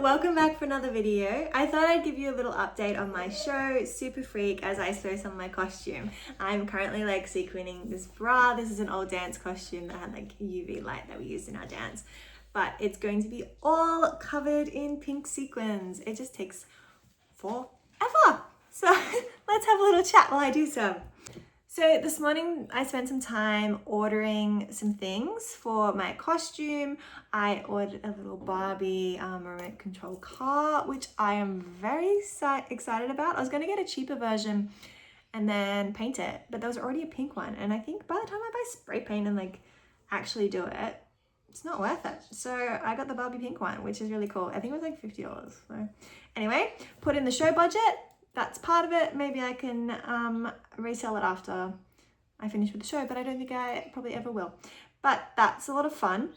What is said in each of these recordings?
welcome back for another video. I thought I'd give you a little update on my show, Super Freak, as I show some of my costume. I'm currently like sequining this bra. This is an old dance costume that had like UV light that we used in our dance, but it's going to be all covered in pink sequins. It just takes forever. So let's have a little chat while I do some. So this morning I spent some time ordering some things for my costume. I ordered a little Barbie remote control car, which I am very excited about. I was going to get a cheaper version and then paint it, but there was already a pink one. And I think by the time I buy spray paint and like actually do it, it's not worth it. So I got the Barbie pink one, which is really cool. I think it was like $50. So anyway, put in the show budget. That's part of it. Maybe I can resell it after I finish with the show, but I don't think I probably ever will. But that's a lot of fun.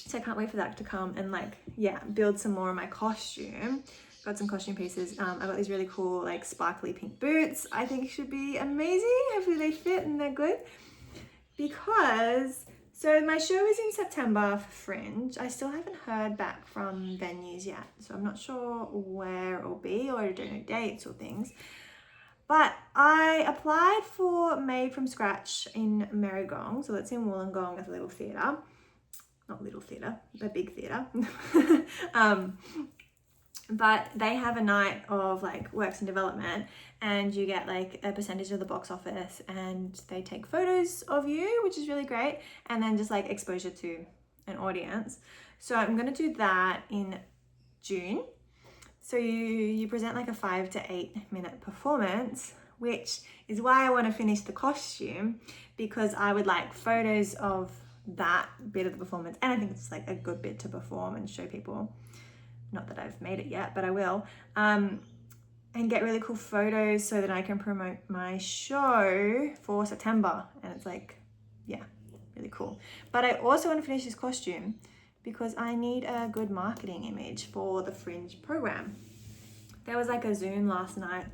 So I can't wait for that to come and like, yeah, build some more of my costume. Got some costume pieces. I got these really cool like sparkly pink boots. I think should be amazing. Hopefully they fit and they're good. Because, so my show is in September for Fringe. I still haven't heard back from venues yet. So I'm not sure where it'll be, or I don't know dates or things. But I applied for Made from Scratch in Merigong. So that's in Wollongong at a little theatre. Not little theatre, but big theatre. But they have a night of like works in development, and you get like a percentage of the box office, and they take photos of you, which is really great, and then just like exposure to an audience. So I'm going to do that in June. So you present like a 5 to 8 minute performance, which is why I want to finish the costume, because I would like photos of that bit of the performance, and I think it's like a good bit to perform and show people. Not that I've made it yet, but I will. And get really cool photos so that I can promote my show for September. And it's like, yeah, really cool. But I also want to finish this costume because I need a good marketing image for the Fringe program. There was like a Zoom last night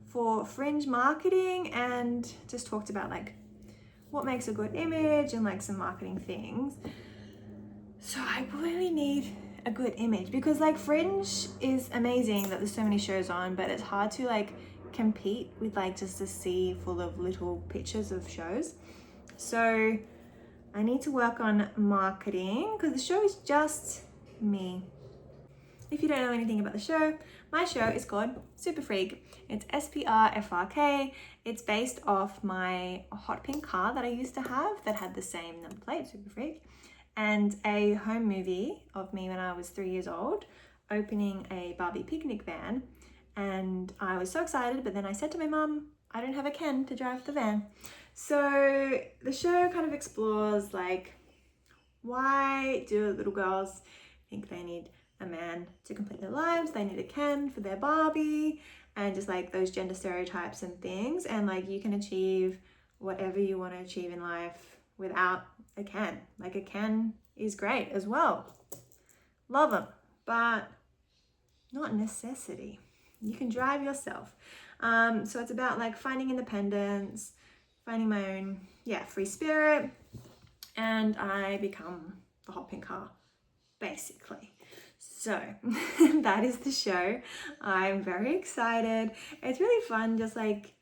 for Fringe marketing and just talked about like what makes a good image and like some marketing things. So I really need a good image, because like Fringe is amazing that there's so many shows on, but it's hard to like compete with like just a sea full of little pictures of shows. So I need to work on marketing, because the show is just me. If you don't know anything about the show, my show is called Super Freak. It's SPRFRK. It's based off my hot pink car that I used to have that had the same number plate, Super Freak, and a home movie of me when I was 3 years old, opening a Barbie picnic van. And I was so excited, but then I said to my mum, I don't have a Ken to drive the van. So the show kind of explores like, why do little girls think they need a man to complete their lives? They need a Ken for their Barbie, and just like those gender stereotypes and things. And like you can achieve whatever you want to achieve in life without a Ken. Like a Ken is great as well. Love them, but not a necessity. You can drive yourself. So it's about like finding independence, finding my own, free spirit, and I become the hot pink car, basically. So that is the show. I'm very excited. It's really fun just like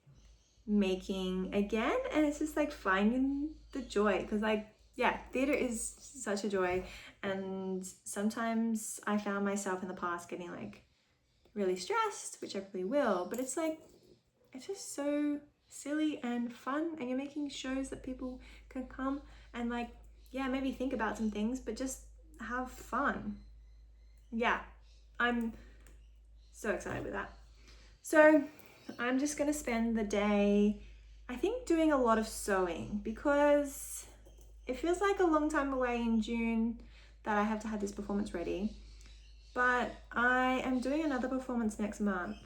making again, and it's just like finding the joy, because like, yeah, theater is such a joy, and sometimes I found myself in the past getting like really stressed, which I probably will, but it's like, it's just so silly and fun, and you're making shows that people can come and like, yeah, maybe think about some things, but just have fun. Yeah, I'm so excited with that. So I'm just gonna spend the day, I think, doing a lot of sewing, because it feels like a long time away in June that I have to have this performance ready. But I am doing another performance next month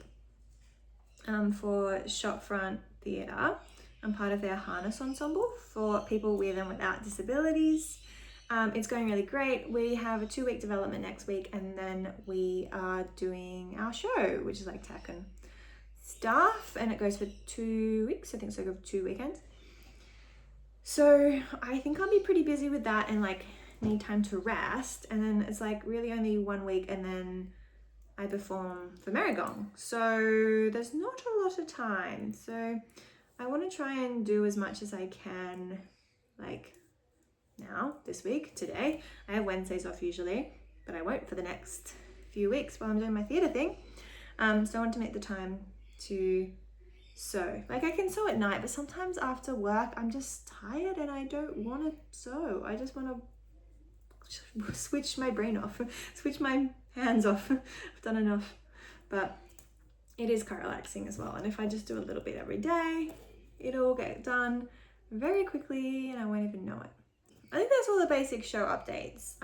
for Shopfront Theatre. I'm part of their harness ensemble for people with and without disabilities. It's going really great. We have a 2-week development next week, and then we are doing our show, which is like tech and stuff, and it goes for 2 weeks. I think so, 2 weekends. So I think I'll be pretty busy with that and like need time to rest. And then it's like really only 1 week, and then I perform for Marigong. So there's not a lot of time. So I want to try and do as much as I can, like now, this week, today. I have Wednesdays off usually, but I won't for the next few weeks while I'm doing my theatre thing. So I want to make the time to sew. Like I can sew at night, but sometimes after work, I'm just tired and I don't want to sew. I just want to switch my brain off, switch my hands off. I've done enough, but it is quite relaxing as well. And if I just do a little bit every day, it'll get done very quickly and I won't even know it. I think that's all the basic show updates.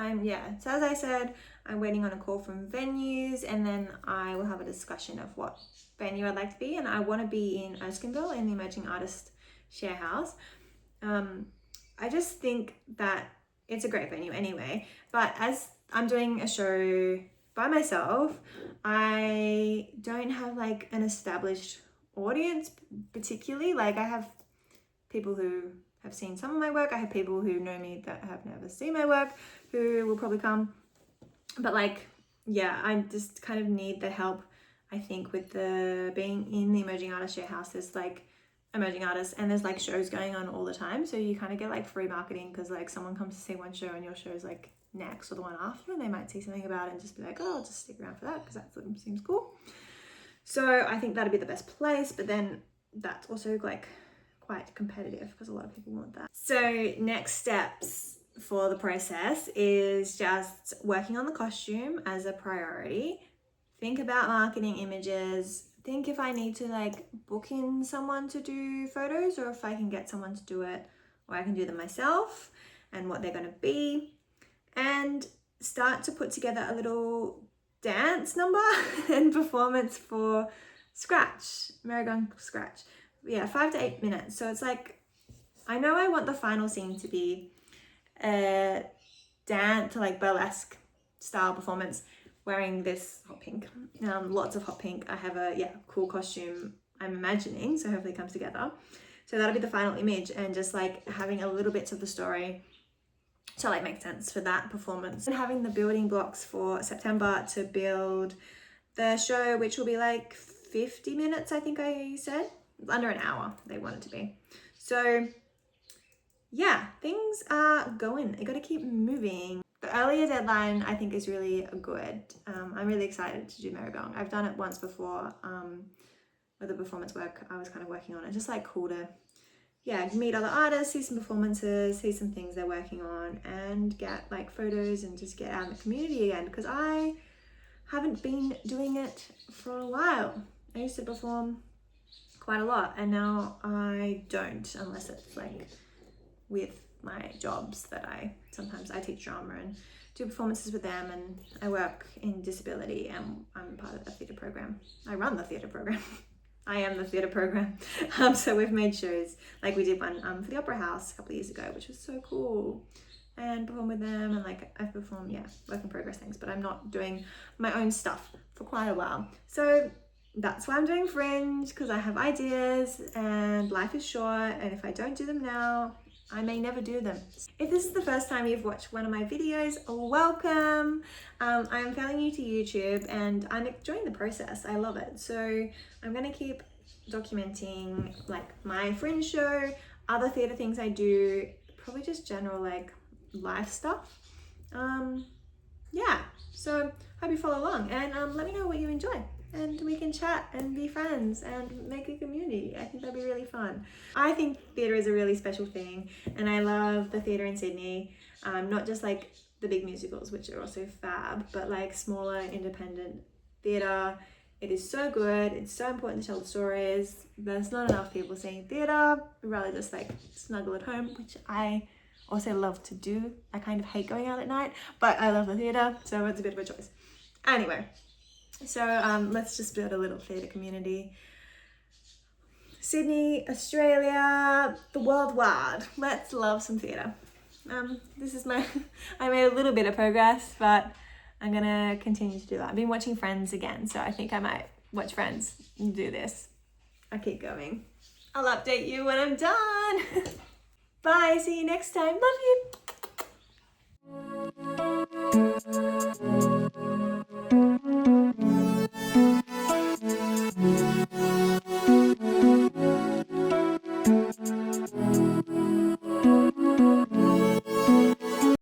So as I said, I'm waiting on a call from venues and then I will have a discussion of what venue I'd like to be in. I want to be in Erskineville in the Emerging Artist Share House. I just think that it's a great venue anyway, but as I'm doing a show by myself, I don't have like an established audience particularly. Like I have people who have seen some of my work. I have people who know me that have never seen my work who will probably come. But like, yeah, I just kind of need the help, I think, with the being in the Emerging Artist Share House. There's like emerging artists and there's like shows going on all the time. So you kind of get like free marketing because like someone comes to see one show and your show is like next or the one after and they might see something about it and just be like, oh, I'll just stick around for that because that seems cool. So I think that'd be the best place. But then that's also like quite competitive because a lot of people want that. So next steps for the process is just working on the costume as a priority. Think about marketing images. Think if I need to like book in someone to do photos or if I can get someone to do it or I can do them myself and what they're going to be, and start to put together a little dance number and performance for Scratch, Marigong Scratch. Yeah, 5 to 8 minutes. So it's like, I know I want the final scene to be a dance, like burlesque style performance wearing this hot pink, lots of hot pink. I have a cool costume I'm imagining, so hopefully it comes together. So that'll be the final image and just like having a little bits of the story to like make sense for that performance. And having the building blocks for September to build the show, which will be like 50 minutes, I think I said. Under an hour they want it to be. So yeah, things are going. I got to keep moving. The earlier deadline I think is really good. I'm really excited to do Marigong. I've done it once before with the performance work I was kind of working on. It's just like cool to meet other artists, see some performances, see some things they're working on and get like photos and just get out in the community again, because I haven't been doing it for a while. I used to perform quite a lot and now I don't, unless it's like with my jobs that I teach drama and do performances with them, and I work in disability and I'm part of the theatre program. I run the theatre program. I am the theatre program. So we've made shows, like we did one for the Opera House a couple of years ago, which was so cool, and perform with them, and like I've performed work in progress things, but I'm not doing my own stuff for quite a while. So that's why I'm doing Fringe, because I have ideas and life is short, and if I don't do them now, I may never do them. If this is the first time you've watched one of my videos, welcome. I'm fairly new to YouTube and I'm enjoying the process. I love it. So I'm gonna keep documenting like my Fringe show, other theatre things I do, probably just general like life stuff. So hope you follow along and let me know what you enjoy. And we can chat and be friends and make a community. I think that'd be really fun. I think theatre is a really special thing and I love the theatre in Sydney. Not just like the big musicals, which are also fab, but like smaller independent theatre. It is so good. It's so important to tell the stories. There's not enough people seeing theatre. We'd rather just like snuggle at home, which I also love to do. I kind of hate going out at night, but I love the theatre, so it's a bit of a choice. Anyway. So let's just build a little theatre community. Sydney, Australia, the world wide. Let's love some theatre. This is I made a little bit of progress, but I'm gonna continue to do that. I've been watching Friends again, so I think I might watch Friends and do this. I keep going. I'll update you when I'm done. Bye, see you next time. Love you. bye.